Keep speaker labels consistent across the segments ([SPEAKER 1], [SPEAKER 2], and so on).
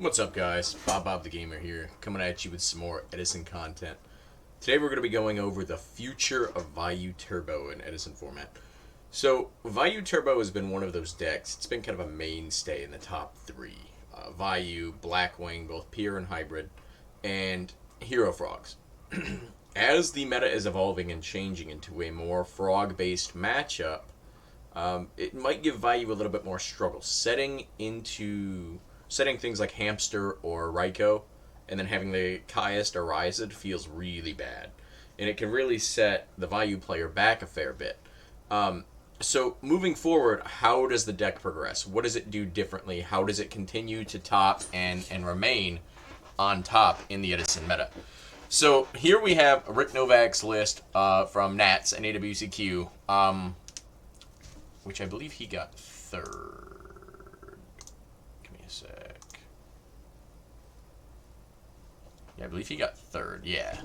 [SPEAKER 1] What's up, guys? Bob the Gamer here, coming at you with some more Edison content. Today we're going to be going over the future of Vayu Turbo in Edison format. So, Vayu Turbo has been one of those decks. It's been kind of a mainstay in the top three. Vayu, Blackwing, both pure and hybrid, and Hero Frogs. As the meta is evolving and changing into a more frog-based matchup, it might give Vayu a little bit more struggle. Setting things like Hamster or Raikou, and then having the Caius or Ryzed feels really bad. And it can really set the Vayu player back a fair bit. So moving forward, how does the deck progress? What does it do differently? How does it continue to top and remain on top in the Edison meta? So here we have Rick Novak's list from Nats and NAWCQ, which I believe he got third. Give me a sec. Yeah, I believe he got third, yeah.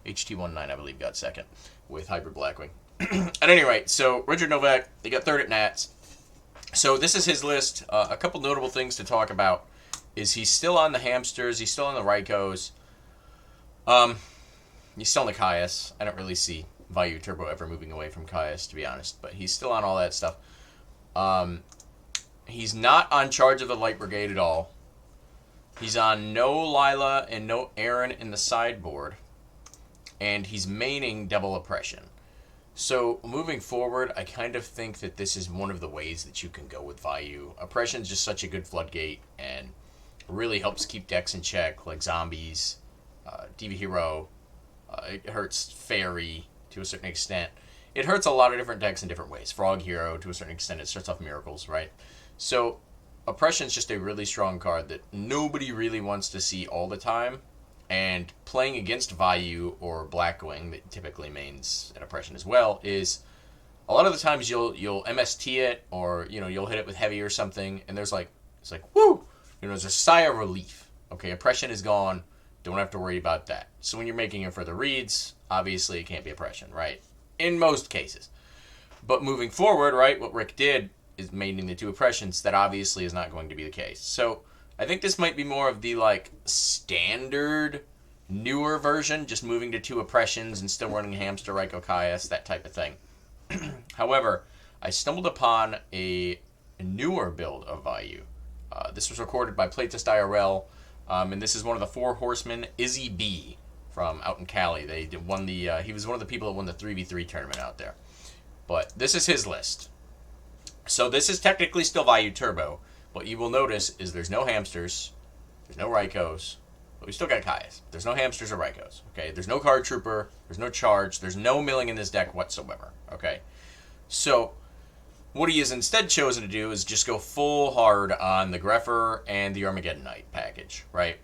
[SPEAKER 1] HT19, I believe, got second with Hybrid Blackwing. At any rate, so Richard Novak, he got third at Nats. So this is his list. A couple notable things to talk about is he's still on the Hamsters, he's still on the Raikous. He's still on the Caius. I don't really see Vayu Turbo ever moving away from Caius, to be honest, but he's still on all that stuff. He's not on Charge of the Light Brigade at all. He's on no Lila and no Aaron in the sideboard. And he's maining Double Oppression. So, moving forward, I kind of think that this is one of the ways that you can go with Vayu. Oppression is just such a good floodgate, and really helps keep decks in check, like Zombies, Diva Hero. It hurts Fairy to a certain extent. It hurts a lot of different decks in different ways. Frog Hero, to a certain extent, it starts off Miracles, right? So, Oppression is just a really strong card that nobody really wants to see all the time. And playing against Vayu or Blackwing, that typically mains at Oppression as well, is a lot of the times you'll MST it, or you'll hit it with heavy or something, and it's like woo, there's a sigh of relief. Okay, Oppression is gone, don't have to worry about that. So when you're making it for the reads, obviously it can't be Oppression, right? In most cases. But moving forward, right, what Rick did is maining the two Oppressions. That obviously is not going to be the case. So I think this might be more of the standard, newer version, just moving to two Oppressions and still running Hamster, Raikou, Caius, that type of thing. However, I stumbled upon a newer build of Vayu. This was recorded by Playtest IRL, and this is one of the four horsemen, Izzy B, from out in Cali. He was one of the people that won the 3v3 tournament out there. But this is his list. So this is technically still Vayu Turbo. What you will notice is there's no Hamsters, there's no Raikous, but we still got Caius. There's no Hamsters or Raikous, okay? There's no Card Trooper, there's no Charge, there's no milling in this deck whatsoever, okay? So, what he has instead chosen to do is just go full hard on the Grepher and the Armageddon Knight package, right?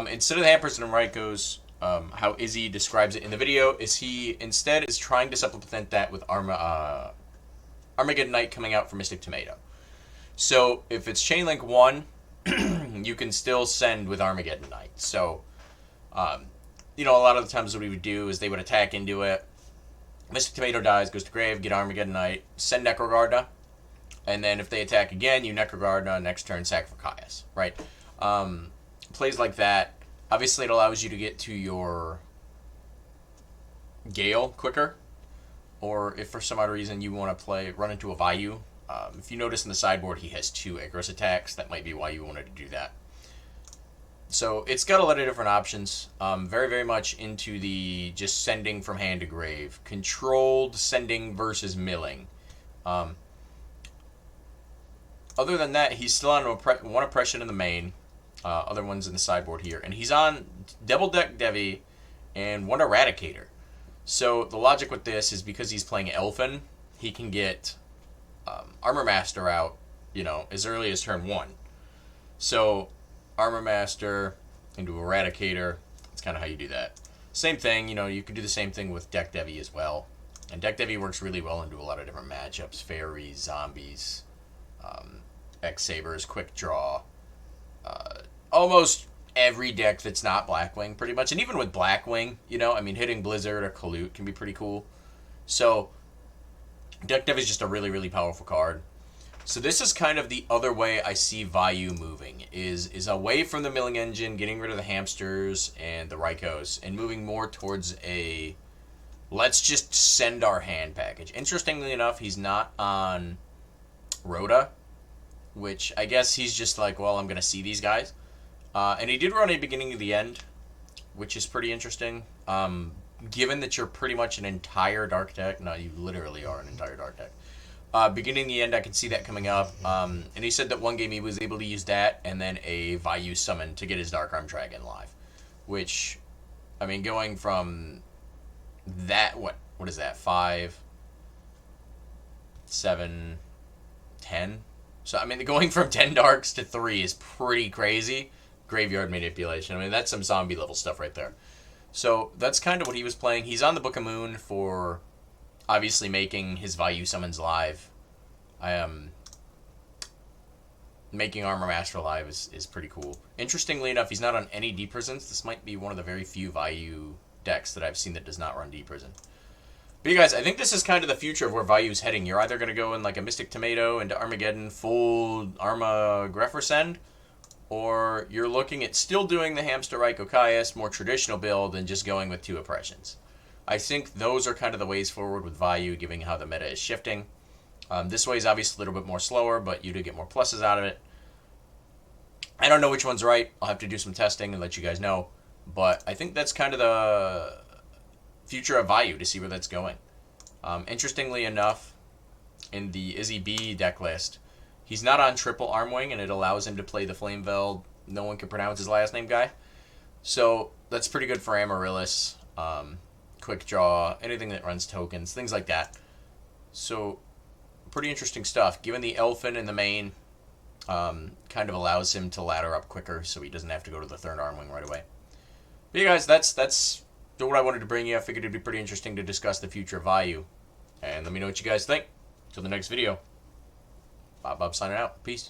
[SPEAKER 1] Instead of the Hamsters and Raikous, how Izzy describes it in the video, is he instead is trying to supplement that with Armageddon Knight coming out for Mystic Tomato. So, if it's Chainlink 1, you can still send with Armageddon Knight. So, a lot of the times what we would do is they would attack into it. Mystic Tomato dies, goes to grave, get Armageddon Knight, send Necrogardna, and then if they attack again, you Necrogardna, next turn sack for Caius, right? Plays like that. Obviously, it allows you to get to your Gale quicker, or if for some odd reason you want to run into a Vayu. If you notice in the sideboard, he has two Agros attacks. That might be why you wanted to do that. So it's got a lot of different options. Very, very much into the just sending from hand to grave. Controlled sending versus milling. Other than that, he's still on one Oppression in the main. Other ones in the sideboard here. And he's on Double Deck Devi and one Eradicator. So the logic with this is because he's playing Elfin, he can get Armor Master out, as early as turn 1. So, Armor Master into Eradicator, that's kind of how you do that. Same thing, you can do the same thing with Deck Devi as well. And Deck Devi works really well into a lot of different matchups. Fairies, Zombies, X-Sabers, Quick Draw. Almost every deck that's not Blackwing, pretty much. And even with Blackwing, hitting Blizzard or Kalute can be pretty cool. So, Deck Dev is just a really, really powerful card. So this is kind of the other way I see Vayu moving, is away from the milling engine, getting rid of the hamsters and the Raikos, and moving more towards a let's just send our hand package. Interestingly enough, he's not on Rhoda, which I guess he's just like, well, I'm going to see these guys. And he did run a beginning to the end, which is pretty interesting. Given that you're pretty much an entire dark deck, no, you literally are an entire dark deck. Beginning to the end, I can see that coming up. And he said that one game he was able to use that and then a Vayu summon to get his Dark Arm Dragon live. Which, I mean, going from that, what is that, 5, 7, 10? So, I mean, going from 10 darks to 3 is pretty crazy. Graveyard manipulation. I mean, that's some zombie level stuff right there. So, that's kind of what he was playing. He's on the Book of Moon for obviously making his Vayu summons live. Making Armor Master live is pretty cool. Interestingly enough, he's not on any D prisons. This might be one of the very few Vayu decks that I've seen that does not run D prison. But you guys, I think this is kind of the future of where Vayu's heading. You're either going to go in like a Mystic Tomato into Armageddon, full Arma Grepher Send, or you're looking at still doing the Hamster Raiko Caius, more traditional build, and just going with 2 oppressions. I think those are kind of the ways forward with Vayu, given how the meta is shifting. This way is obviously a little bit more slower, but you do get more pluses out of it. I don't know which one's right. I'll have to do some testing and let you guys know. But I think that's kind of the future of Vayu, to see where that's going. Interestingly enough, in the Izzy B deck list, he's not on triple Armwing, and it allows him to play the Flameveld, no one can pronounce his last name guy. So that's pretty good for Amaryllis, Quick Draw, anything that runs tokens, things like that. So pretty interesting stuff. Given the Elfin in the main, kind of allows him to ladder up quicker, so he doesn't have to go to the 3rd Armwing right away. But yeah, guys, that's what I wanted to bring you. I figured it'd be pretty interesting to discuss the future of Vayu. And let me know what you guys think. Till the next video. Bob signing out. Peace.